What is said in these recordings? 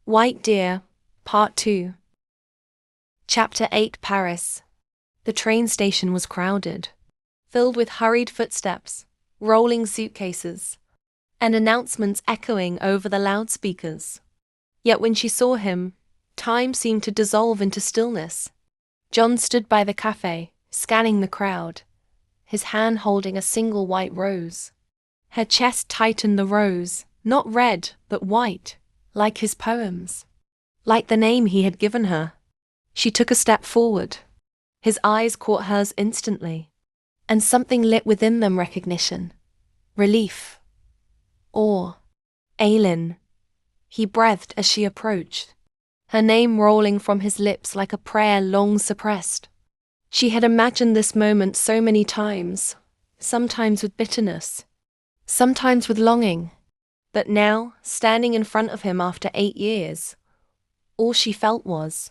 White Deer, Part 2. Chapter 8. Paris. The train station was crowded, filled with hurried footsteps, rolling suitcases, and announcements echoing over the loudspeakers. Yet when she saw him, time seemed to dissolve into stillness. John stood by the cafe, scanning the crowd, his hand holding a single white rose. Her chest tightened. The rose, not red but white, like his poems, like the name he had given her. She took a step forward. His eyes caught hers instantly, and something lit within them: recognition, relief, awe. Aylin, he breathed as she approached, her name rolling from his lips like a prayer long suppressed. She had imagined this moment so many times, sometimes with bitterness, sometimes with longing. But now, standing in front of him after 8 years, all she felt was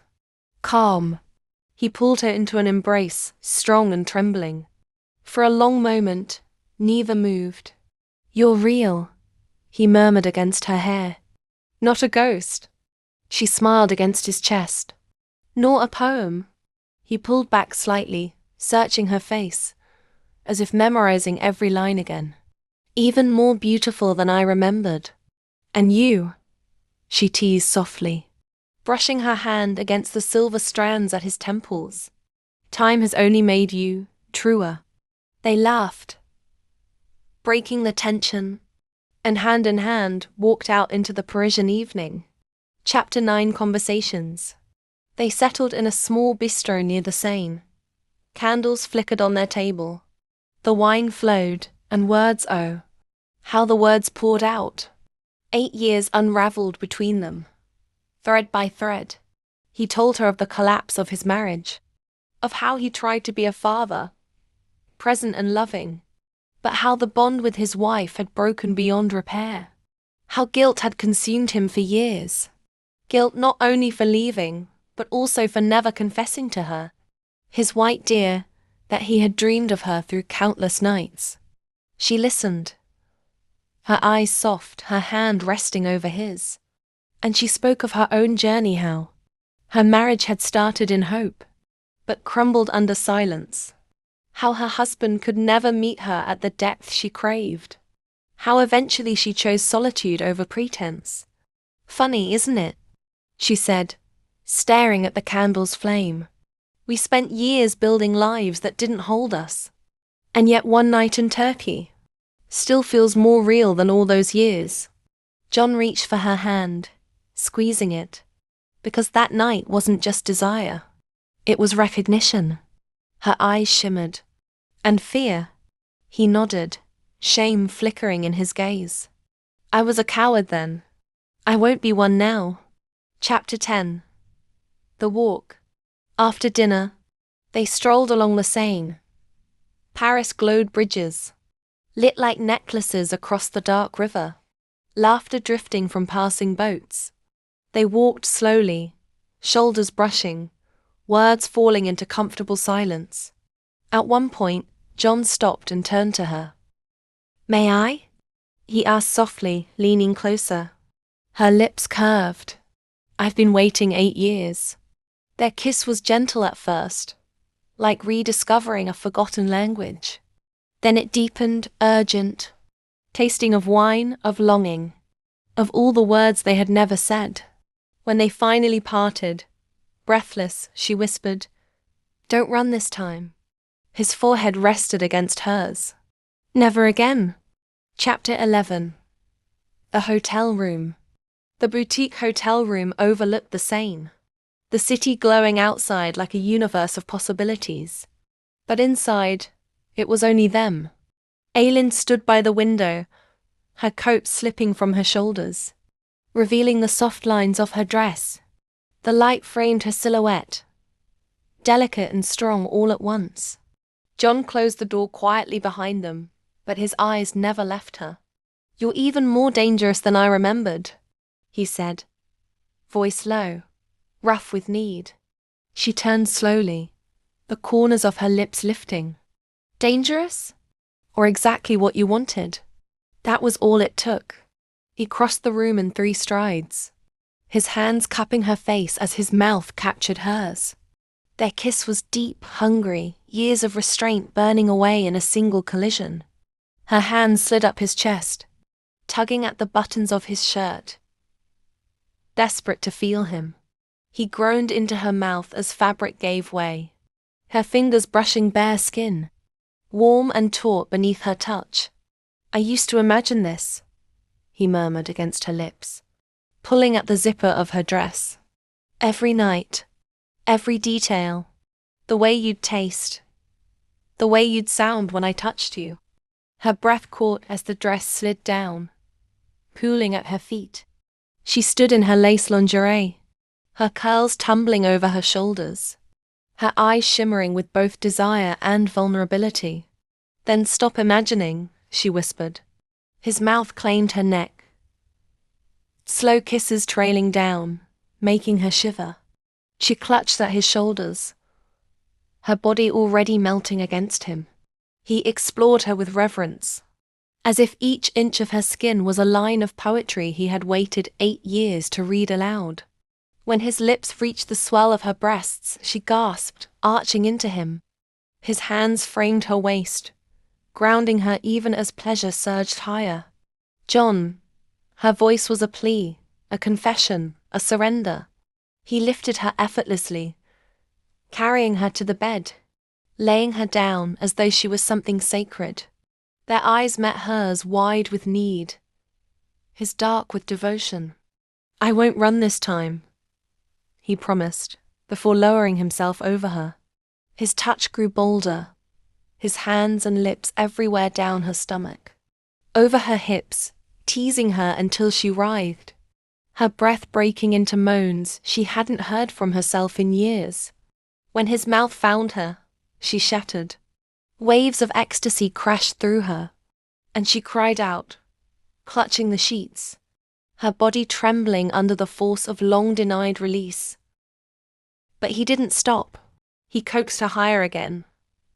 calm. He pulled her into an embrace, strong and trembling. For a long moment, neither moved. "You're real," he murmured against her hair. "Not a ghost." She smiled against his chest. "Nor a poem." He pulled back slightly, searching her face, as if memorizing every line again. "Even more beautiful than I remembered. And you," she teased softly, brushing her hand against the silver strands at his temples. "Time has only made you truer." They laughed, breaking the tension, and hand in hand walked out into the Parisian evening. Chapter 9. Conversations. They settled in a small bistro near the Seine. Candles flickered on their table. The wine flowed, and words, oh, how the words poured out. 8 years unraveled between them, thread by thread. He told her of the collapse of his marriage, of how he tried to be a father, present and loving, but how the bond with his wife had broken beyond repair. How guilt had consumed him for years. Guilt not only for leaving, but also for never confessing to her, his white deer, that he had dreamed of her through countless nights. She listened, her eyes soft, her hand resting over his. And she spoke of her own journey, how her marriage had started in hope, but crumbled under silence. How her husband could never meet her at the depth she craved. How eventually she chose solitude over pretense. "Funny, isn't it?" she said, staring at the candle's flame. "We spent years building lives that didn't hold us. And yet one night in Turkey still feels more real than all those years." John reached for her hand, squeezing it, because that night wasn't just desire. It was recognition. Her eyes shimmered. "And fear?" He nodded, shame flickering in his gaze. "I was a coward then. I won't be one now." Chapter 10. The walk. After dinner, they strolled along the Seine. Paris glowed bridges, lit like necklaces across the dark river, laughter drifting from passing boats. They walked slowly, shoulders brushing, words falling into comfortable silence. At one point, John stopped and turned to her. "May I?" he asked softly, leaning closer. Her lips curved. "I've been waiting 8 years." Their kiss was gentle at first, like rediscovering a forgotten language. Then it deepened, urgent, tasting of wine, of longing, of all the words they had never said. When they finally parted, breathless, she whispered, "Don't run this time." His forehead rested against hers. "Never again." Chapter 11. A hotel room. The boutique hotel room overlooked the Seine, the city glowing outside like a universe of possibilities. But inside, it was only them. Aylin stood by the window, her coat slipping from her shoulders, revealing the soft lines of her dress. The light framed her silhouette, delicate and strong all at once. John closed the door quietly behind them, but his eyes never left her. "You're even more dangerous than I remembered," he said, voice low, rough with need. She turned slowly, the corners of her lips lifting. "Dangerous? Or exactly what you wanted?" That was all it took. He crossed the room in 3 strides, his hands cupping her face as his mouth captured hers. Their kiss was deep, hungry, years of restraint burning away in a single collision. Her hands slid up his chest, tugging at the buttons of his shirt. Desperate to feel him, he groaned into her mouth as fabric gave way, her fingers brushing bare skin, warm and taut beneath her touch. "I used to imagine this," he murmured against her lips, pulling at the zipper of her dress. "Every night, every detail, the way you'd taste, the way you'd sound when I touched you." Her breath caught as the dress slid down, pooling at her feet. She stood in her lace lingerie, her curls tumbling over her shoulders, her eyes shimmering with both desire and vulnerability. "Then stop imagining," she whispered. His mouth claimed her neck, slow kisses trailing down, making her shiver. She clutched at his shoulders, her body already melting against him. He explored her with reverence, as if each inch of her skin was a line of poetry he had waited 8 years to read aloud. When his lips reached the swell of her breasts, she gasped, arching into him. His hands framed her waist, grounding her even as pleasure surged higher. "John," her voice was a plea, a confession, a surrender. He lifted her effortlessly, carrying her to the bed, laying her down as though she was something sacred. Their eyes met hers, wide with need, his dark with devotion. "I won't run this time," he promised, before lowering himself over her. His touch grew bolder, his hands and lips everywhere down her stomach, over her hips, teasing her until she writhed, her breath breaking into moans she hadn't heard from herself in years. When his mouth found her, she shattered. Waves of ecstasy crashed through her, and she cried out, clutching the sheets, her body trembling under the force of long-denied release. But he didn't stop. He coaxed her higher again,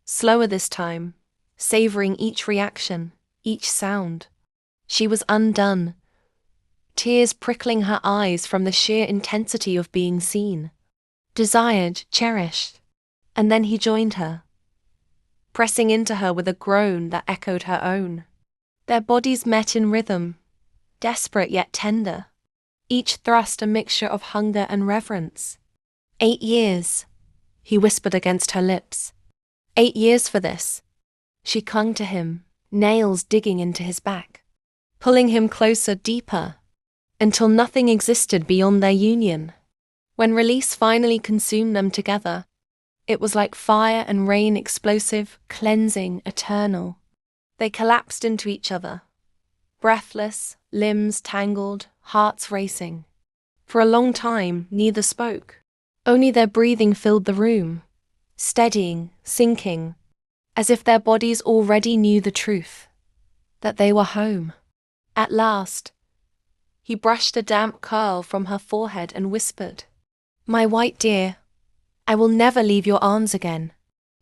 slower this time, savoring each reaction, each sound. She was undone, tears prickling her eyes from the sheer intensity of being seen, desired, cherished. And then he joined her, pressing into her with a groan that echoed her own. Their bodies met in rhythm, desperate yet tender, each thrust a mixture of hunger and reverence. 8 years, he whispered against her lips. 8 years for this. She clung to him, nails digging into his back, pulling him closer, deeper, until nothing existed beyond their union. When release finally consumed them together, it was like fire and rain, explosive, cleansing, eternal. They collapsed into each other, breathless, limbs tangled, hearts racing. For a long time, neither spoke. Only their breathing filled the room, steadying, sinking, as if their bodies already knew the truth, that they were home. At last, he brushed a damp curl from her forehead and whispered, "My white dear, I will never leave your arms again."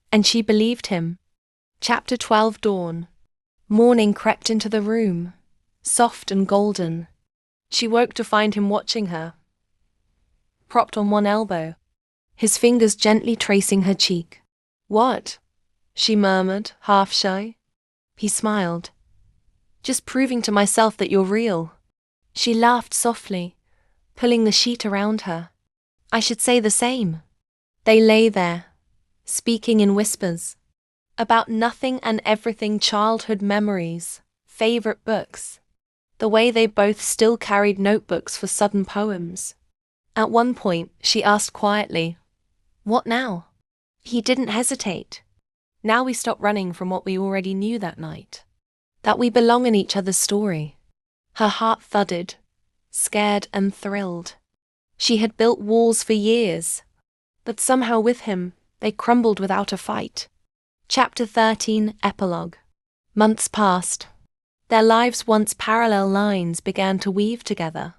And she believed him. Chapter 12. Dawn. Morning crept into the room, soft and golden. She woke to find him watching her, propped on one elbow, his fingers gently tracing her cheek. "What?" she murmured, half shy. He smiled. "Just proving to myself that you're real." She laughed softly, pulling the sheet around her. "I should say the same." They lay there, speaking in whispers, about nothing and everything, childhood memories, favorite books, the way they both still carried notebooks for sudden poems. At one point, she asked quietly, "What now?" He didn't hesitate. "Now we stop running from what we already knew that night. That we belong in each other's story." Her heart thudded, scared and thrilled. She had built walls for years, but somehow with him, they crumbled without a fight. Chapter 13. Epilogue. Months passed. Their lives, once parallel lines, began to weave together.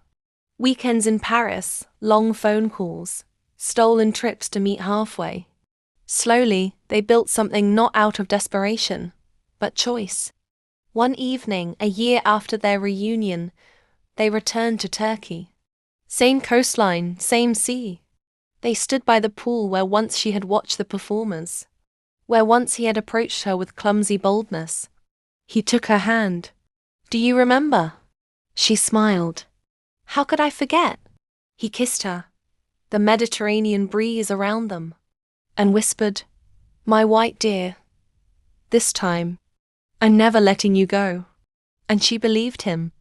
Weekends in Paris, long phone calls, stolen trips to meet halfway. Slowly, they built something not out of desperation, but choice. One evening, a year after their reunion, they returned to Turkey. Same coastline, same sea. They stood by the pool where once she had watched the performers, where once he had approached her with clumsy boldness. He took her hand. "Do you remember?" She smiled. "How could I forget?" He kissed her, the Mediterranean breeze around them, and whispered, "My white dear, this time, I'm never letting you go." And she believed him.